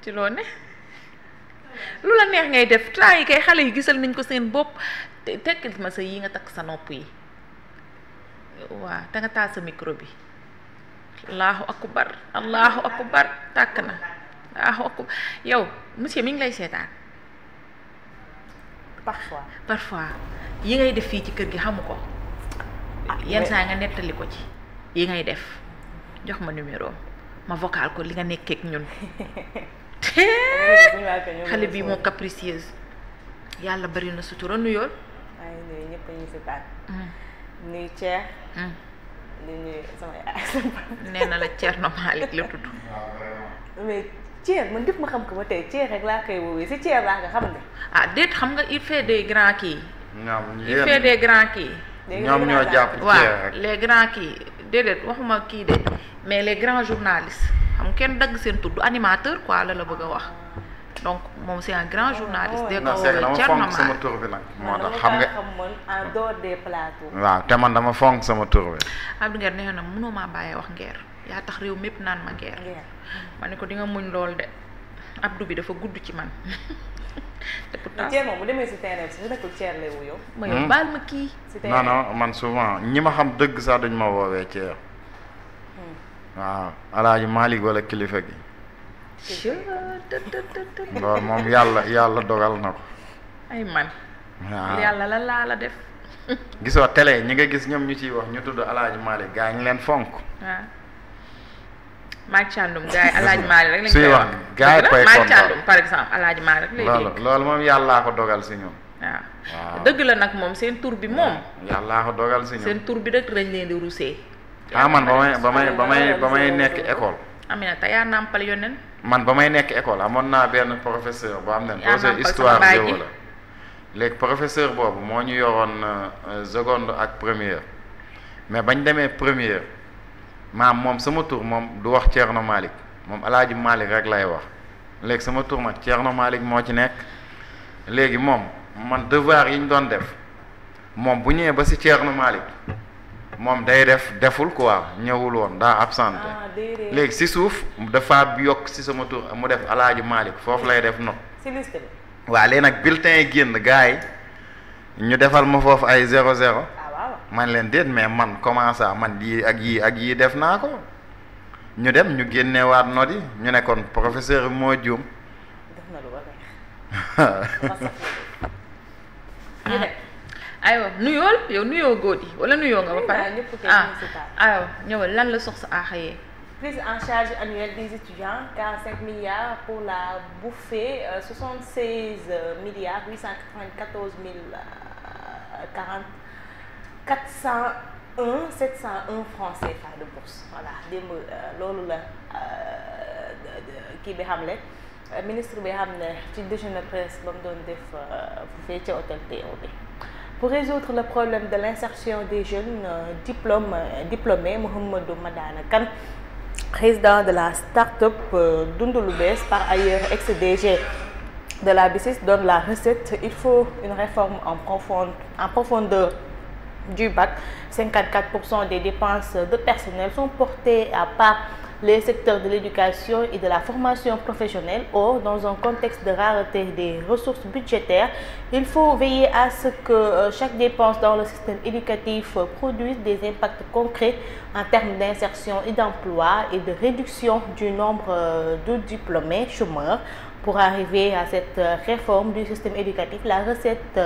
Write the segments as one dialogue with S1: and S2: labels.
S1: ci loo ne lu la neex ngay def temps yi kay xale yi gisal nañ ko seen bopp tekkil ma sa yi nga takk sa nopp yi waaw te nga taal sa micro bi allahu akbar tàkk na allahu akbar yow monsieur mi ngi lay seetaan parfois yi ngay def fii ci kër gi xamu ko yenn saa nga nettali ko ci yi ngay def jox ma numéro ma vocal ko li nga nekkeek ñun xale bi moo capricieuse yàlla bari na sutura nuyool
S2: maa ngi nuyu ñëpp ñu si baat nuyu Thier di nuyu sama yaay
S1: nee na la Thierno Malick la tudd
S2: mais Thier man def ma xam ko ba tey Thier rek laa koy woowee si Thier laa nga xam ne
S1: déet xam nga il fait des grands kii il fait
S3: ñoom
S1: des grands kii
S3: ñoom ñoo jàpp ci
S1: waaw les grands kii déedéet waxuma kii de mais les grands journalistes xam kenn dagg seen tudd animateur quoi la bëgg a wax donc moom c'est un grand journaliste. dégg nga
S3: dama fonk sama tur bi nag. moo tax xam nga
S2: en dehors des plateaux.
S3: waaw te man dama fonk sama tur bi.
S1: Abdou Nguer nee na mënoo maa bàyyee wax Nguer yaa tax réew mépp naan ma Nguer. ma ne ko di nga muñ lool de Abdou bi dafa gudd ci man. te pourtant
S2: Thier moom bu demee si terrain bi si nekkul Thier lay wuyoo.
S1: ma yow baal ma kii.
S3: non non man souvent ñi ma xam dëgg sax dañ ma woowee Thier. waaw Alaaji Malick wala kilifa gi. loolu moom yàlla dogal na ko.
S1: ay man.
S3: waaw
S1: yàlla la laa la def.
S3: gisoo télé ñi nga gis ñoom ñu ciy wax ñu tudd Alaaji Malick gaa ñu leen fonk.
S1: waaw. Maag Thiandoum gars yi Alaaji Malick rek lañ
S3: suy wax gaa yi koy
S1: Maag Thiandoum par exemple Alaaji Malick rek lay dégg.
S3: loolu moom yàllaa ko dogal si ñun.
S1: waaw dëgg la nag moom seen tur bi moom.
S3: yàllaa ko dogal si ñun
S1: seen tur bi rek lañ leen di rusee.
S3: man ba may nekk école.
S1: Aminata yaa nàmpal yonen.
S3: man ba may nekk école amoon naa benn professeur boo xam ne professeur histoire géo la léegi professeur boobu moo ñu yoroon seconde ak première mais bañ demee première moom sama tur moom du wax Thierno Malick moom Alaaji Malick rek lay wax léegi sama tur nag Thierno Malick moo ci nekk léegi moom man devoir yi ñu doon def moom bu ñëwee ba si Thierno Malick moom day deful quoi ñëwul woon daa absenté léegi si suuf dafa yokk si sama tur mu def Alaaji Malick foofu lay def note
S2: si liste bi.
S3: waaw léegi nag bulletin yi génn gars yi ñu defal ma foofu ay 0-0
S2: waaw.
S3: man leen déet mais man comment ça man yii ak yii def naa ko ñu dem ñu génneewaat note yi ñu ne kon professeur bi moo juum.
S2: def na lu ba neex.
S1: aywa nuyool yow nuyoo góor yi wala nuyoo nga ba pare aywa ñëwal lan la sox sa aaxayee.
S2: Prise en charge annuelle des étudiants 45 milliards pour la bouffée 76 milliards 894 401 701 francs CFA de bourse voilà démb loolu la kii bi xamle ministre bi xam ne ci déjeuner presse ba mu doon def bu fee ca hôtel TOB. Pour résoudre le problème de l'insertion des jeunes diplômés, Mouhamadou Madana Kane, président de la start-up Dundu lu bees, par ailleurs ex-DG de la BICIS, donne la recette. Il faut une réforme en profondeur du bac. 54% des dépenses de personnel sont portées à part les secteurs de l'éducation et de la formation professionnelle. Or, dans un contexte de rareté des ressources budgétaires, il faut veiller à ce que chaque dépense dans le système éducatif produise des impacts concrets en termes d'insertion et d'emploi et de réduction du nombre de diplômés chômeurs. Pour arriver à cette réforme du système éducatif, la recette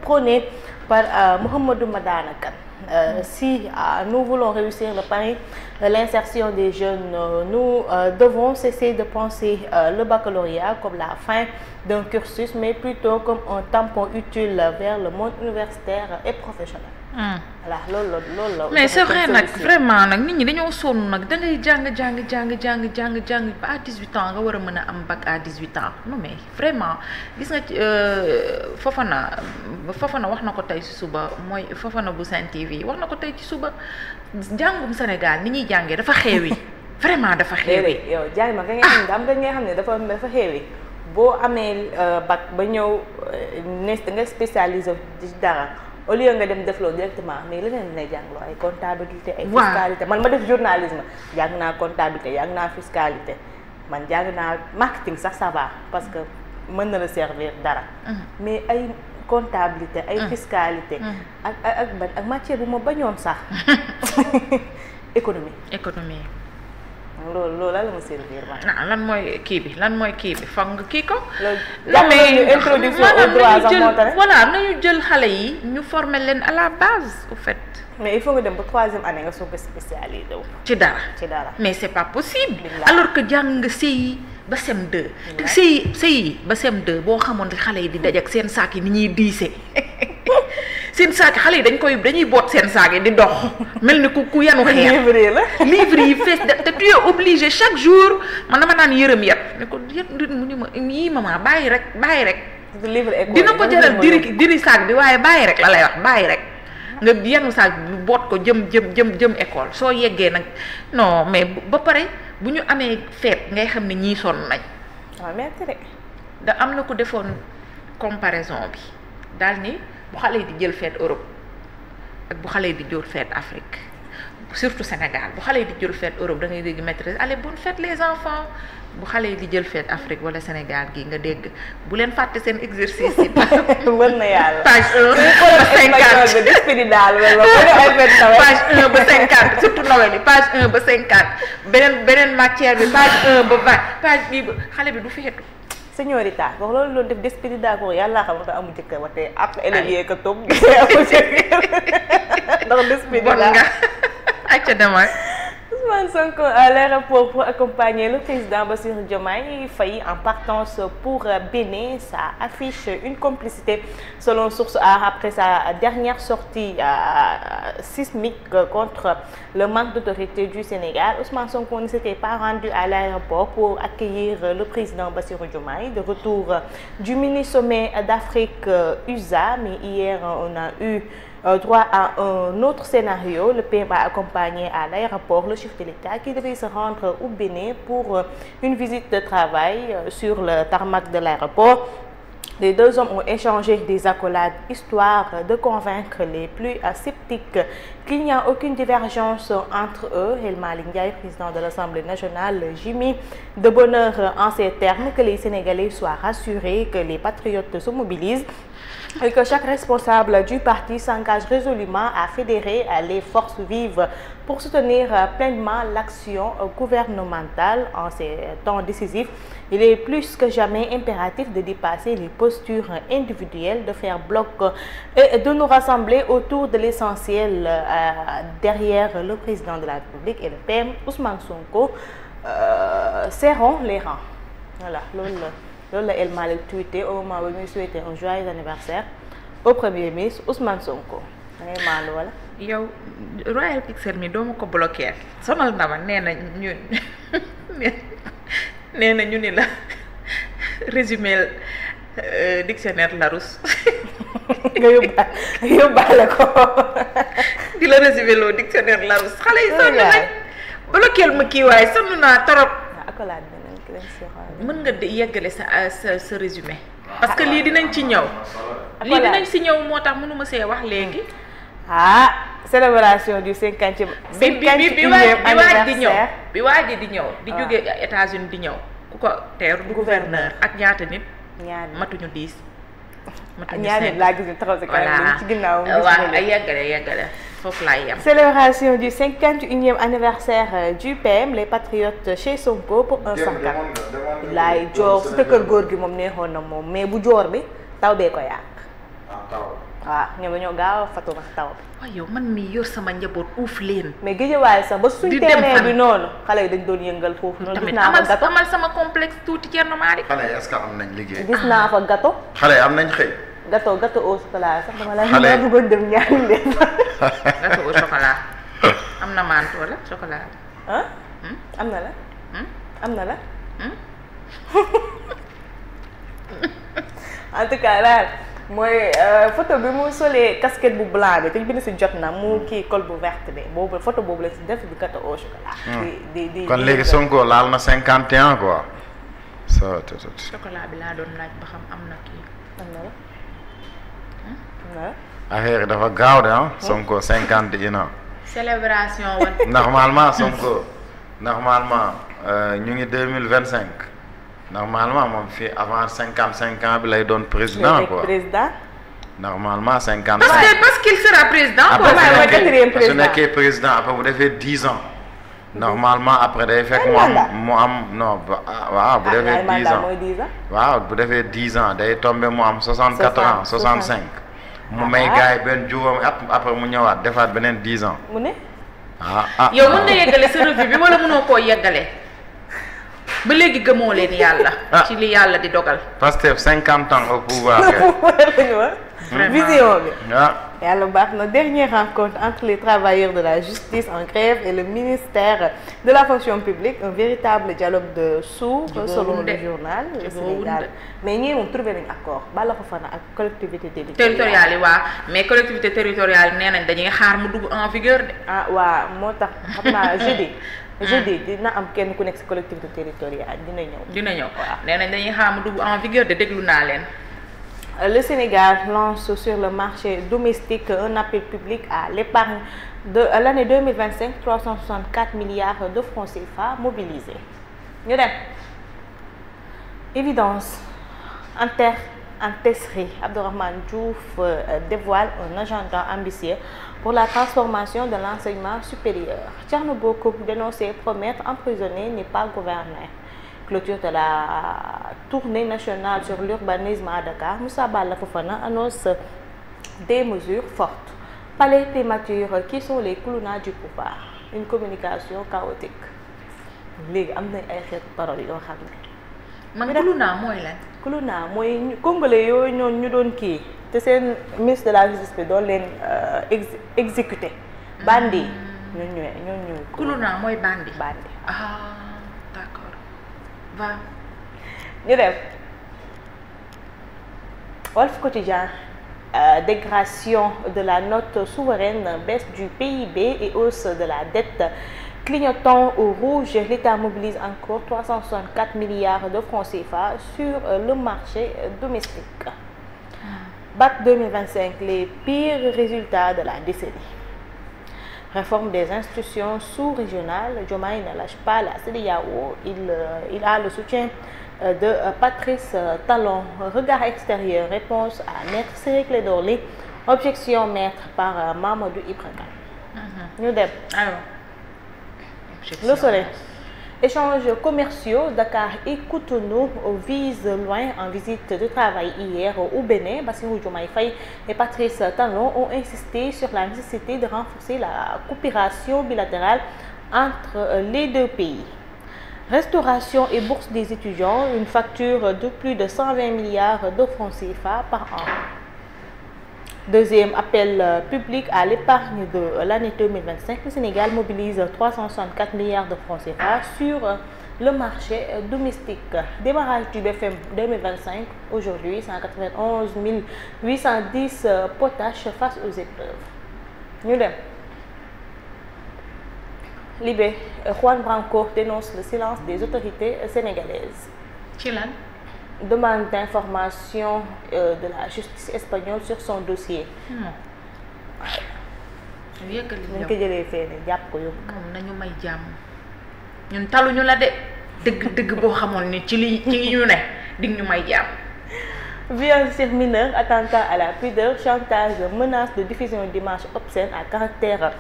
S2: prônée par Mouhamadou Madana Kane. Si nous voulons réussir le pari de l'insertion des jeunes, nous devons cesser de penser le baccalauréat comme la fin d'un cursus, mais plutôt comme un tampon utile vers le monde universitaire et professionnel. Voilà loolu
S1: mais c'est vrai nag vraiment nag nit ñi dañoo sonn nag da ngay jàng ba à 18 ans nga war a mën a am bac à 18 ans non mais vraiment gis nga Fofana wax na ko tey ci suba mooy Fofana bu Sen TV wax na ko tey ci suba jàngum Sénégal ni ñuy jàngee dafa xeewi vraiment dafa xeewi.
S2: yow jàng ma nga xam ne dafa xeewi boo amee bac ba ñëw nga spécialisé ci dara. au lieu nga dem def loolu directement mais leneen lay jàngloo ay comptabilité ay fiscalité man ma def journalisme jàng naa comptabilité jàng naa fiscalité man jàng naa marketing sax ça va parce que mën na la servir dara. mais ay comptabilité ay fiscalité. ak matière bu ma bañoon sax.
S1: économie.
S2: loolu la ma servir ma.
S1: lan mooy kii bi foog nga kii ko.
S2: loolu introduction au droit sax moo tax.
S1: voilà nañu jël xale yi ñu former leen à la base au fait.
S2: mais il faut nga dem ba 3e année nga soog a spécialisé wu.
S1: ci dara mais c'est pas possible. alors que jàng nga CI ba CM2. te CI ba CM2 boo xamoon ne xale yi di daj ak seen saak yi ni ñuy diise seen saak yi xale yi dañuy boot seen saak yi di dox mel ni ku yanu xeer. livre yi fees te tu es obligé chaque jour man dama naan yërëm yat ne ko mu ni ma yii maman bàyyi rek. dina ko jaral diri saak bi waaye bàyyi rek la lay wax bàyyi rek. nga yanu saak bi boot ko jëm école soo yeggee nag non mais ba pare bu ñu amee feet ngay xam ne ñii sonn nañ.
S2: waaw metti rek.
S1: da am na ko defoon comparaison bi daal ni bu xale yi di jël feet Europe ak bu xale yi di jël feet Afrique surtout Sénégal bu xale yi di jël feet Europe da ngay dégg maîtresse allez bonne fête les enfants bu xale yi di jël feet Afrique wala Sénégal gi nga dégg bu leen fàtte seen exercice yi.
S2: mën na yàlla
S1: page 1 ba 50 page 1 ba 50 surtout Noël bi page 1 ba 50 beneen matière bi page 1 ba 20 page bi xale bi du feetu.
S2: Señorita wax loolu loolu def despedida ko yàlla xam nga amu jëkkër ba tey ak élèves yee ko toog gisee amu jëkkër ndax despedida
S1: bon nga acca demal.
S2: Ousmane Sonko à l'aéroport pour accompagner le président Bassirou Diomaye Faye en partance pour Bénin. Ça affiche une complicité selon Source A après sa dernière sortie sismique contre le manque d'autorité du Sénégal. Ousmane Sonko ne s'était pas rendu à l'aéroport pour accueillir le président Bassirou Diomaye de retour du mini-sommet d'Afrique USA, mais hier on a eu droit à un autre scénario. Le PM a accompagné à l'aéroport le chef de l'État qui devait se rendre au Bénin pour une visite de travail sur le tarmac de l'aéroport. Les deux hommes ont échangé des accolades histoire de convaincre les plus sceptiques qu'il n'y a aucune divergence entre eux. El Malick Ndiaye, président de l'Assemblée nationale, Jimmy de bonheur en ces termes que les Sénégalais soient rassurés, que les patriotes se mobilisent et que chaque responsable du parti s'engage résolument à fédérer les forces vives pour soutenir pleinement l'action gouvernementale en ces temps décisifs. Il est plus que jamais impératif de dépasser les postures individuelles, de faire bloc et de nous rassembler autour de l'essentiel derrière le président de la République et le PM Ousmane Sonko. Serrons les rangs. Voilà, loolu la El Malick tweeté au moment où muy souhaité un joyeux anniversaire au premier ministre Ousmane Sonko. da ngay maandu wala.
S1: yow Royal Pixel mi doo ma ko bloquer sonal na ma nee na ñu ni la résumé dictionnaire Larousse.
S2: nga yóbbaale ko.
S1: di la résumé loo dictionnaire Larousse xale yi sonn nañ. bloquer ma kii waaye sonn naa torop. mën nga yeggale sa résumé. parce que lii dinañ ci ñëw. lii dinañ ci ñëw moo tax mënuma see wax léegi.
S2: célébration du 50e
S1: anniversaire bi waaj di ñëw di jóge États-Unis di ñëw ku ko teeru du gouverneur ak ñaata nit. matuñu 10.
S2: ñaar nit laa gis ñu taxaw si kanam ci ginnaaw.
S1: waaw yeggale foofu laay yem.
S2: Célébration du 51e anniversaire du PM, les patriotes chez Sonko pour un sankat. laay joor su kër góor gi moom neexoon na moom mais bu joor bi taw bee ko yàq. waaw ñoom dañoo gaaw a fatu nag taw bi.
S1: waaw yow man mii yor sama njaboot uuf leen.
S2: mais géejewaay sax ba suñ terrain bi noonu xale yi dañ doon yëngal foofu noonu. gis naa fa gâteau
S1: amal sama complexe tuuti Thierno Malick.
S3: xale yi est-ce que am nañ liggéey.
S2: gis naa fa gâteau.
S3: xale yi am nañ xëy.
S2: gâteau au chocolat sax dama la bëggoon dem ñaari leen.
S1: gâteau au chocolat am na mante wala chocolat.
S2: am na la. am na la. en tout cas daal mooy photo bi mu solee casquette bu blanc bi te ñu bind si jot na mu kii col bu verte bi boobu photo boobu la si def di gâteau au chocolat. di
S3: kon léegi Sonko laal na 51 quoi.
S1: chocolat bi laa doon laaj ba xam am na kii.
S2: am na la. am na la.
S3: affaire yi dafa gaaw de Sonko 51 ans.
S1: célébration wala.
S3: normalement Sonko normalement ñu ngi 2025 normalement moom fii avant 55 ans bi lay doon président quoi.
S2: président.
S3: normalement 55.
S1: parce qu'il sera président.
S3: après su nekkee président après bu defee 10 ans. normalement après day fekk mu am non waaw bu defee 10 ans waaw bu defee 10 ans day tombé mu am 64 ans 65. mu may gars yi benn juróomi at après mu ñëwaat defaat beneen 10 ans.
S2: mu ne.
S1: yow mën nga yeggale sa revue bi wala mënoo koo yeggale ba léegi gëmoo leen yàlla. ci li yàlla di dogal.
S3: Pastef 50 ans au pouvoir.
S2: vision bi. yàlla baax na. Dernière rencontre entre les travailleurs de la justice en grève et le ministère de la fonction publique, un véritable dialogue de sourds selon le journal Le Sénégal. mais ñii moom trouvé nañ accord Bala Fofana ak collectivité
S1: territoriale yi waa mais collectivité territoriale yi nee nañ dañuy xaar mu dugg en vigueur de.
S2: waa moo tax xam naa jeudi dina am kenn ku nekk ci collectivité territoriale dina ñëw waaw
S1: nee nañ dañuy xaar mu dugg en vigueur de déglu naa leen.
S2: Le Sénégal lance sur le marché domestique un appel public à l'épargne de l'année 2025, 364 milliards de francs CFA mobilisés. Ñu dem évidence en Tesserie, Abdourahmane Diouf dévoile un agenda ambitieux pour la transformation de l'enseignement supérieur. Thierno Bocoum dénonçait promettre emprisonner n'est pas gouverner. Clôture de la tournée nationale sur l'urbanisme à Dakar, Moussa Bala Fofana annonce des mesures fortes. Palais primature, qui sont les clowns du pouvoir? Une communication chaotique. léegi am nañ ay xeetu parole yoo xam ne.
S1: man clouna mooy lan.
S2: clouna mooy congolais yooyu ñoon ñu doon kii te seen ministre de la justice bi doon leen exécuté. bandi ñooñu
S1: clouna mooy bandi.
S2: ñu dem Walf Quotidien dégradation de la note souveraine, baisse du PIB et hausse de la dette clignotant au rouge. L'État mobilise encore 364 milliards de francs CFA sur le marché domestique. BAC 2025, les pires résultats de la décennie. Réforme des institutions sous-régionales, Diomaye ne lâche pas la CEDEAO. Il a le soutien de Patrice Talon. Regard extérieur, réponse à Maître Ciré Clédor Ly. Objection maître par Mamadou Ibra Kane. Ñu dem. Le Soleil. Échanges commerciaux, Dakar et Cotonou visent loin en visite de travail hier au Bénin. Bassirou Diomaye Faye et Patrice Talon ont insisté sur la nécessité de renforcer la coopération bilatérale entre les deux pays. Restauration et bourse des étudiants, une facture de plus de 120 milliards de francs CFA par an. Deuxième appel public à l'épargne de l'année 2025. Le Sénégal mobilise 364 milliards de francs CFA sur le marché domestique. Démarrage du BFM 2025. Aujourd'hui, 191 810 potaches face aux épreuves. Ñu dem. Libé, Juan Branco dénonce le silence des autorités sénégalaises.
S1: Ci lan?
S2: Demande d'information de la justice espagnole sur son dossier.
S1: waaye.
S2: ñu ko jëlee fee ne jàpp ko yóbbu.
S1: moom nañu may jàmm ñun taluñu la de dëgg boo xamoon ni ci ñu ne dig ñu may jàmm.
S2: Viol sur mineur, attentat à la pudeur, chantage, menace de diffusion d'images obscènes à caractère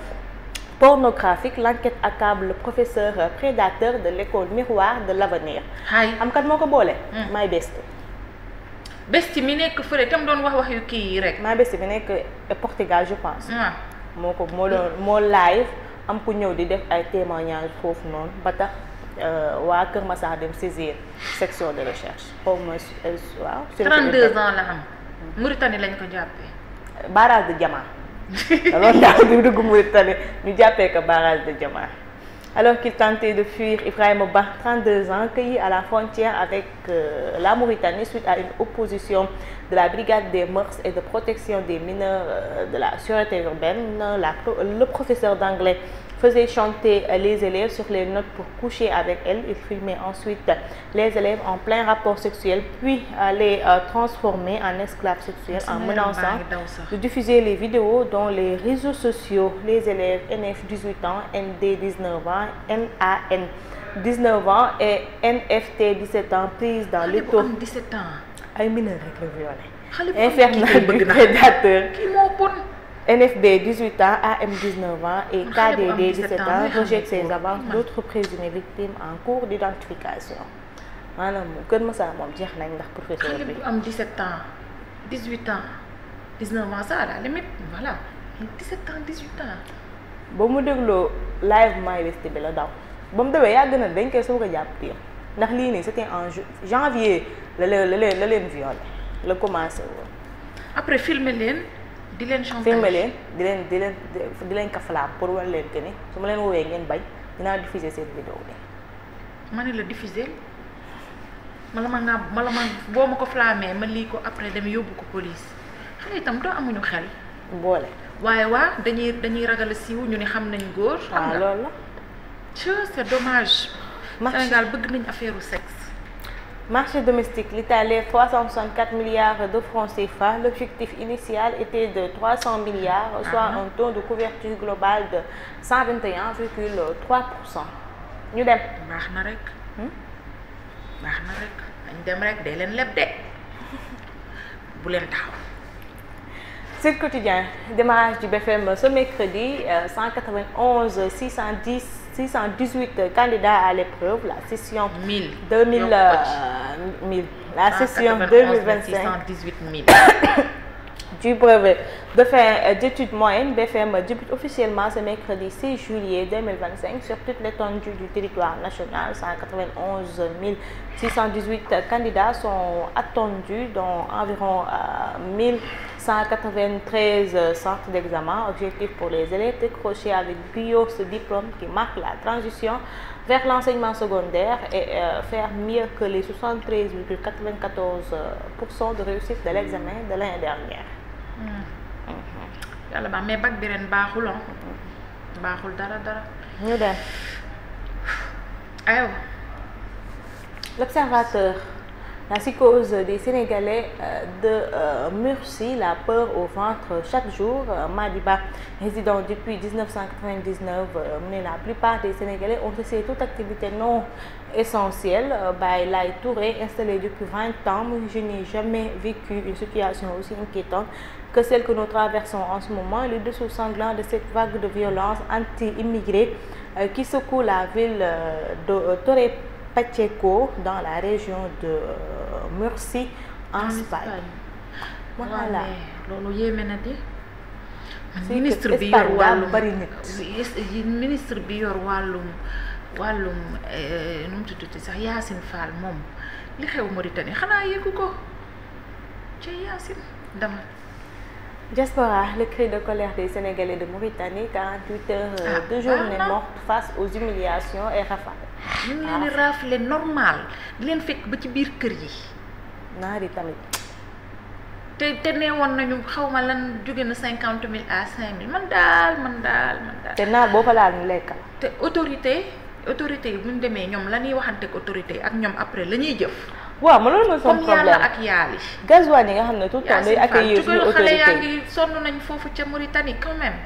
S2: pornographique. L'enquête accable le professeur prédateur de l'école Miroir de l'Avenir. am kat moo ko boole. My Best mi nekk fële tam doon wax yu kii yi rek. My Best bi nekk Portugal je pense. moo live am ku ñëw di def ay témoignages foofu noonu ba tax waa Kër Massar dem saisir section de recherche xaw ma waaw.
S1: 32 ans la am. Mauritanie lañ ko jàppee.
S2: barrage de Diama. alors daal di dugg Mauritanie ñu jàppee ko barrage de Diama. Alors qu'il tentait de fuir, Ibrahima Ba, 32 ans, cueilli à la frontière avec la Mauritanie suite à une opposition de la brigade des mœurs et de protection des mineurs de la sûreté urbaine. Le professeur d'anglais faisait chanter les élèves sur les notes pour coucher avec elles. Il filmait ensuite les élèves en plein rapport sexuel, puis les transformait en esclaves sexuels en menaçant de diffuser les vidéos dans les réseaux sociaux. Les élèves NF 18 ans, ND 19 ans, NAN 19 ans et NFT 17 ans prises dans l'étau.
S1: 17 ans.
S2: ay mineurs rek la violé. Infernal de prédateur. NFB 18 ans, AM 19 ans et KDD 17 ans rejette ses avances d'autres présumées victimes en cours d'identification. maanaam Kër Massar moom jeex nañ ndax professeur bi.
S1: xale bu am 17 ans 18 ans 19 ans ça à la limite voilà 17 ans 18 ans.
S2: ba mu dégloo live My West bi la daw ba mu demee yàgg na dañ koy soog a jàpp tiir ndax lii nii c'était en janvier la leen violé la commencé woon.
S1: après filmer leen di leen chantage
S2: filmer leen di leen kafalaam pour wan leen que ni su ma leen woowee ngeen bañ dinaa diffuser seen vidéo bi.
S1: ma ne la diffuser mala ma boo ma ko flammee ma lii ko après dem yóbbu ko police xale itam doo amuñu xel.
S2: boole.
S1: waaye dañuy ragal a siiw ñu ne xam nañ góor.
S2: xam nga loolu la.
S1: c'est dommage. Sénégal bëgg nañ affaire sexe.
S2: Marché domestique, l'Italie 364 milliards de francs CFA. L'objectif initial était de 300 milliards, soit un taux de couverture globale de 121,3%. ñu dem.
S1: baax na rek. dañ dem rek day leen leb de bu leen taxaw.
S2: Sud Quotidien, démarrage du BFM ce mercredi, 618 candidats à l'épreuve, la session
S1: 1000.
S2: La session 2025.
S1: 618 000.
S2: Du brevet de fin d'études moyennes, BFM débute officiellement ce mercredi 6 juillet 2025 sur toute l'étendue du territoire national. 191 618 candidats sont attendus, dont environ 1193 centres d'examen. Objectif pour les élèves décrocher avec brio ce diplôme qui marque la transition vers l'enseignement secondaire et faire mieux que les 73,94% de réussite de l'examen de l'année dernière.
S1: yàlla baax mais bac bi ren baaxul baaxul dara.
S2: ñu dem.
S1: aywa.
S2: L'Observateur, la psychose des Sénégalais de Murcie, la peur au ventre chaque jour. Madiba, résident depuis 1999, mais la plupart des Sénégalais ont cessé toute activité non essentielle. Baye Touré, installé depuis 20 ans, je n'ai jamais vécu une situation aussi inquiétante que celle que nous traversons en ce moment. Le dessous sanglant de cette vague de violence anti-immigrée qui secoue la ville de Torre Pacheco dans la région de Murcie en Espagne. Voilà.
S1: loolu yéeme na di.
S2: ministre bi yor wàllum
S1: ministre bi yor wàllum nu mu tuddati sax Yacine Fall moom li xew Mauritanie xanaa yëgu ko ci Yacine dama.
S2: Diaspora, le cri de colère des Sénégalais de Mauritanie, 48 heures de journée morte face aux humiliations et rafales.
S1: ñu ngi leen di rafle normal di leen fekk ba ci biir kër yi.
S2: naari tamit.
S1: te nee woon nañu xaw ma lan jóge na 50 000 à 5 000 man daal.
S2: te naar boo fa laal ñu lekk la.
S1: te autorité yi bu ñu demee ñoom la ñuy waxanteeg autorité yi ak ñoom après la ñuy jëf.
S2: waaw ma loolu mooy son problème
S1: comme yàlla ak yaali.
S2: gasoil yi nga xam ne tout le temps day accueillir suñu autorité
S1: xale yaa ngi sonn nañ foofu ca Mauritanie quand même.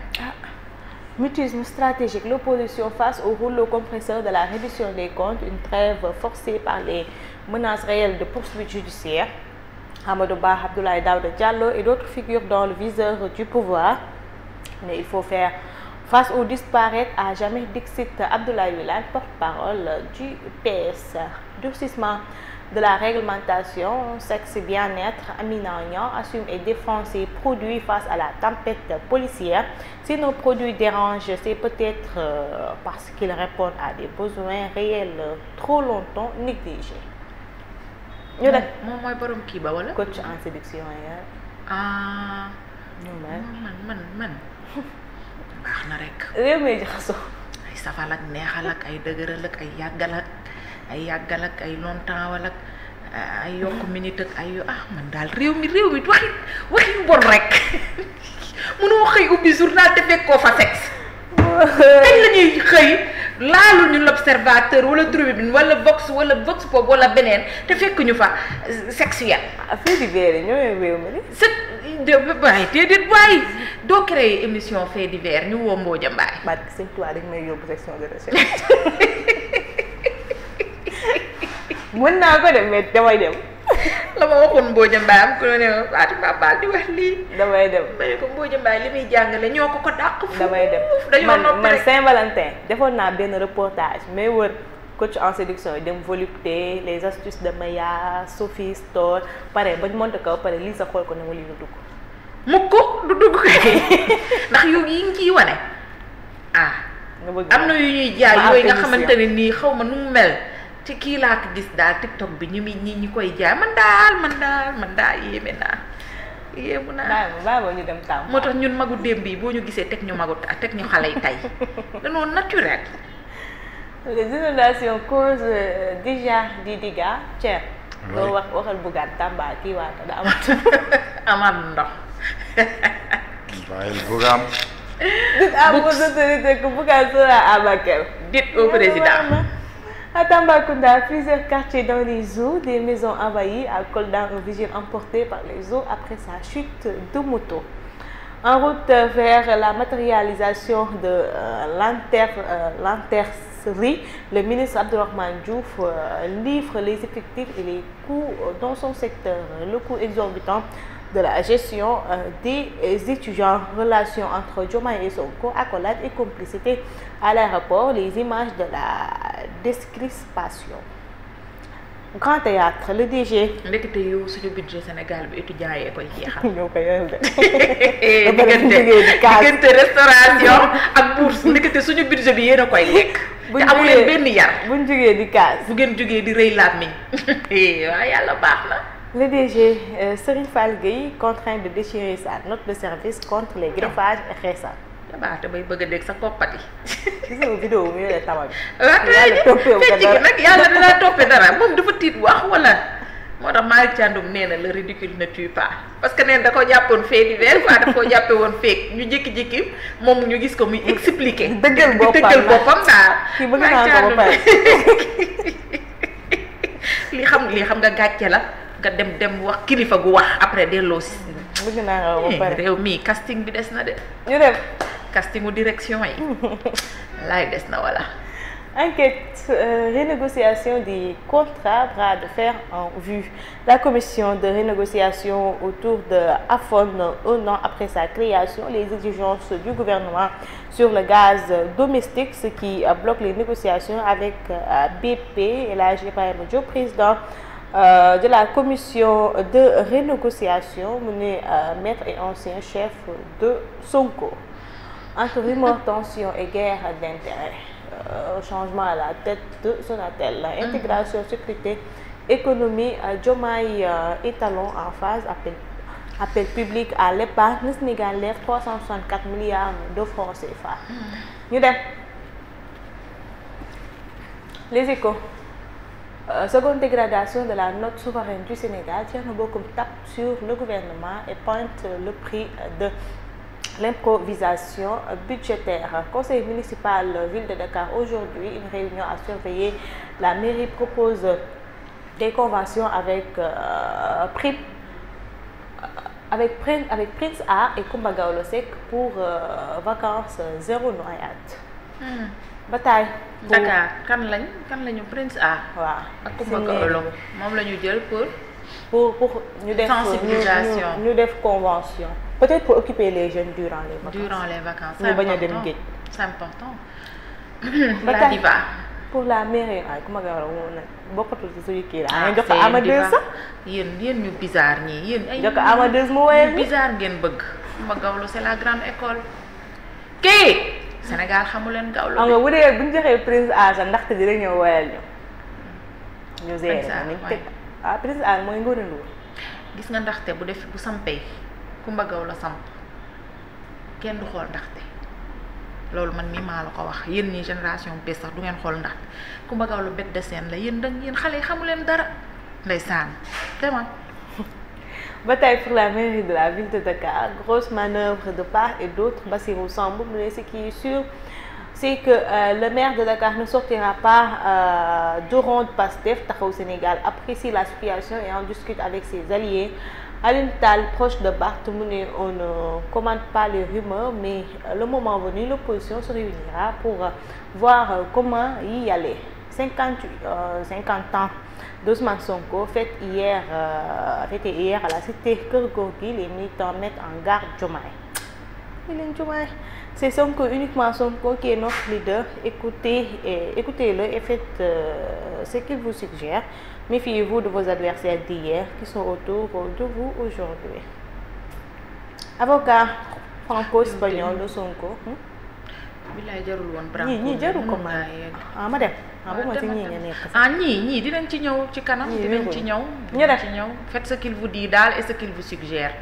S2: Mutisme stratégique, l'opposition face au rouleau compresseur de la reddition des comptes, une trêve forcée par les menaces réelles de poursuites judiciaires. Amadou Ba, Abdoulaye Daouda Diallo et d'autres figures dans le viseur du pouvoir. Mais il faut faire face au disparaître à jamais, dixit Abdoulaye Wilane, porte-parole du PS. Durcissement de la réglementation, sexe bien-être, Amina Niang assume et défend ses produits face à la tempête policière. Si nos produits dérangent, c'est peut-être parce qu'ils répondent à des besoins réels trop longtemps négligés.
S1: moom mooy borom kii ba wala.
S2: coach en séduction ya.
S1: man baax na rek.
S2: réew mi jaxasoo.
S1: ay safal ak neexal ak ay dëgëral ak ay yàggal ak ay longtemps wala ay yokk minute ak ay man daal réew mi waxi bon rek mënoo xëy ubbi journal te fekkoo fa sexe. kañ la ñuy xëy laalu ñu l'observateur wala tribune wala vox pop wala beneen te fekk ñu fa sexuel.
S2: affaire divers yi ñooy réew mi de.
S1: waaye déedéet waaye doo créer émission fait divers ñu woo Mbodja Mbaye.
S2: baat sëñ Tuubaa dañ may yóbbu section de recherche. mën naa ko dem mais damay dem.
S1: la ma waxoon Mbodja Mbaye am ku ne ma Fatima Bal di wax lii.
S2: damay dem
S1: ma ne ko Mbodja Mbaye li muy jàngale ñoo ko dàq.
S2: damay dem man Saint-Valentin defoon naa benn reportage mais wër coach en séduction yi dem volupté les astuces de Maya Sophie Store pare bañ monte kaw pare lii sa xool ko ne ma lii lu dugg.
S1: mukk du dugg kay ndax yu yi ngi ciy wane nga bëgg am na yu ñuy jaay yooyu nga xamante ne nii xaw ma nu mu mel. ci kii laa ko gis daal TikTok bi ñi koy jaay man daal yéeme naa yéemu naa.
S2: bàyyi ñu dem Tamba.
S1: moo tax ñun magu démb yi boo ñu gisee teg ñu xale yi tey dañoo naturel.
S2: les inondations causent déjà des dégâts. Thier. loo waxal Bougane Tamba kii waa da
S1: amaat ndox.
S3: bàyyil Bougane.
S2: dites à vos autorités que Bougane sera à Bakel.
S1: Dites au président.
S2: À Tambacounda, plusieurs quartiers dans les eaux, des maisons envahies. À Kolda, un vigile emporté par les eaux après sa chute de moto. En route vers la matérialisation de l'enterrerie, le ministre Abdourahmane Diouf livre les effectifs et les coûts dans son secteur. Le coût exorbitant de la gestion des étudiants, relations entre Diomaye et Sonko, accolade et complicité à l'aéroport, les images de la décrispation. Grand théâtre, le DG.
S1: ndekete yow suñu budget Sénégal bi étudiants yee koy jeexal.
S2: ñoo koy yor de.
S1: diggante restauration ak bourse ndekete suñu budget bi yéen a koy lekk. te amu leen benn yar.
S2: buñ jógee di kaas.
S1: bu ngeen jógee di rëy làmmiñ. waaw yàlla baax na.
S2: Le DG Serigne Fall Gueye contraint de déchirer sa note de service contre les greffages récents.
S1: te bay bëgg a dégg sa koppati.
S2: gis nga vidéo mu yore tama bi.
S1: yàlla toppee ko dara nag yàlla dina toppee dara moom dafa tiit wax wala. moo tax Malick Thiandoum nee na le ridicule ne tue pas parce que neen da ko jàppoon fait divers fois daf koo jàppe woon fake ñu jékki-jékki moom ñu gis ko muy expliqué.
S2: dëggal boppam
S1: daal.
S2: kii bëgg naa ko ba pare.
S1: li xam nga gàcce la. nga dem wax kilifa gu wax après delloo si.
S2: bëgg naa nga ba pare
S1: réew mii casting bi des na de.
S2: ñu dem.
S1: castingu direction yi. laay des na wala.
S2: Enquête, renégociation des contrats, bras de fer en vue. La commission de renégociation autour de AFON, un an après sa création, les exigences du gouvernement sur le gaz domestique, ce qui bloque les négociations avec BP et la Ibrahima Diop, président de la commission de renégociation menée maître et ancien chef de Sonko. Entre rumeurs, tensions et guerre d'intérêt. Changement à la tête de Sonatel, intégration, sécurité, économie, Diomaye étalon en phase, appel public à l'épargne, Sénégal lève 364 milliards de francs CFA. Ñu dem. Les Échos. Seconde dégradation de la note souveraine du Sénégal, Thierno Bocoum tape sur le gouvernement et pointe le prix de l'improvisation budgétaire. Conseil municipal ville de Dakar aujourd'hui, une réunion à surveiller. La mairie propose des conventions avec Prince Art et Coumba Gawlo Seck pour vacances zéro noyade. Bataille.
S1: Dakar kan lañu Prince Art.
S2: waaw
S1: ak Coumba Gawlo moom la ñu jël
S2: pour ñu def
S1: sensibilisation
S2: ñu def convention. Peut-être pour occuper les jeunes durant les vacances.
S1: C'est
S2: bañ a dem géej.
S1: C'est important.
S2: La
S1: diva.
S2: Pour la mairie ay Coumba Gawlo moom nag bokkatul ci suñu kii la. ngeen jox ko Amadeus sax.
S1: yéen ñu bizarre ñii yéen ay.
S2: jox ko Amadeus mu woyal
S1: ñu bizarre ngeen bëgg. Coumba Gawlo c'est la grande école. kii Sénégal xamu leen Gawlo.
S2: xam nga bu dee bu ñu joxee Prince Art sax ndaxte dina ñëw woyal ñu. ñu gérer nañ teg Prince Art mooy Ngoné Ndour.
S1: gis nga ndaxte bu sampee Coumba Gawlo samp kenn du xool ndaxte loolu man mii maa la ko wax yéen ñii génération bi sax du ngeen xool ndax Coumba Gawlo bête de scène la yéen xale yi xamu leen dara ndeysaan demal.
S2: Bataille pour la mairie de la ville de Dakar, grosse manœuvre de part et d'autre. Bassirou Sambou, mais ce qui est sûr, c'est que le maire de Dakar ne sortira pas de ronde Pastef Taxawu Sénégal apprécie la situation et en discute avec ses alliés. Alioune Tall, proche de Barth, mu ne on ne commente pas les rumeurs, mais le moment venu, l'opposition se réunira pour voir comment y aller. 50 ans d'Ousmane Sonko, fêté hier à la cité Keur Gorgui, les militants mettent en garde Diomaye. C'est Sonko, uniquement Sonko qui est notre leader. Écoutez-le et faites ce qu'il vous suggère. Méfiez-vous de vos adversaires d'hier qui sont autour de vous aujourd'hui. Avocat franco-espagnol de Sonko.
S1: bilaay jarul woon branco
S2: ñii jarul ko ma dem bu ma ci ñii nga nekk
S1: ñii dinañ ci ñëw ci kanam dinañ ci ñëw faites ce qu'il vous dit daal et ce qu'il vous suggère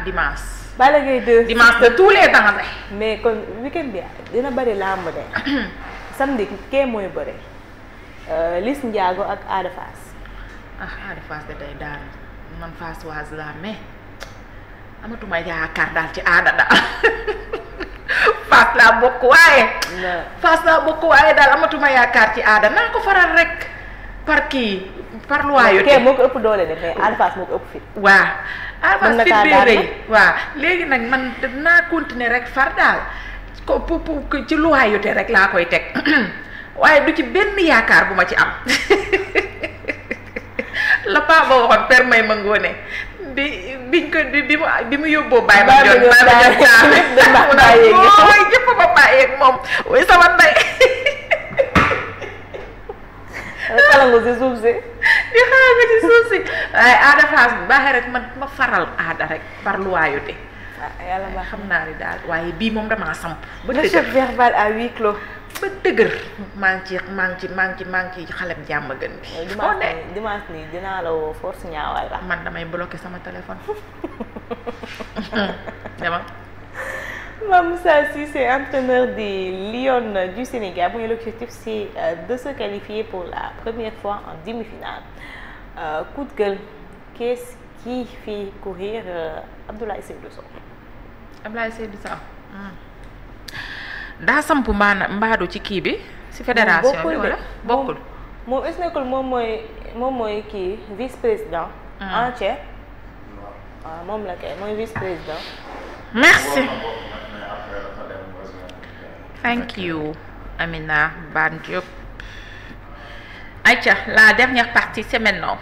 S1: dimanche
S2: Balla Gaye 2
S1: dimanche de tous les temps
S2: mais kon weekend bi dina bëri làmb de samedi kee mooy bëri Liss Ndiago ak Ada Fass
S1: Ada Fass de day daal man Fass waas la mais amatuma yaakaar daal ci Ada daal Fass laa bokk waaye daal amatuma yaakaar ci Ada naa ko faral rek par loyauté
S2: kee moo ko ëpp doole de mais Ada Fass moo ko ëpp fit
S1: waaw Ada Fass fit bee rëy waaw léegi nag man naa continuer rek far daal ko ci loyauté rek laa koy teg waaye du ci benn yaakaar bu ma ci am la paa ba waxoon per may ma ngoone bi mu yóbboo bàyyi ma jot mooy jëpp ba bàyyeeg moom way sama ndey
S2: xalangu si suuf si
S1: di xalangu ci suuf si waaye Ada Fass bu baaxee rek ma faral Ada rek par loyauté
S2: yàlla ba
S1: xam naa ni daal waaye bii moom damaa samp ba
S2: le choc verbal à huis clos
S1: ba dëgër maa ngi ci xalem jàmm gën bi
S2: dimanche nii dinaa la woo force ñaawal la
S1: man damay bloqué sama téléphone dama
S2: Mame Moussa Cissé, entraîneur des Lions du Sénégal, l'objectif c'est de se qualifier pour la première fois en demi-finale. Coup de gueule, qu'est-ce qui fait courir Abdoulaye Seydou Sow?
S1: Abdoulaye Seydou Sow daa samp mbaadu ci kii bi ci fédération bi wala bokkul
S2: moom est-ce que moom mooy kii vice-président entier waaw moom la kay mooy vice-président.
S1: Merci. Thank you, Amina Ban Diop. Aïcha, la dernière partie, c'est maintenant.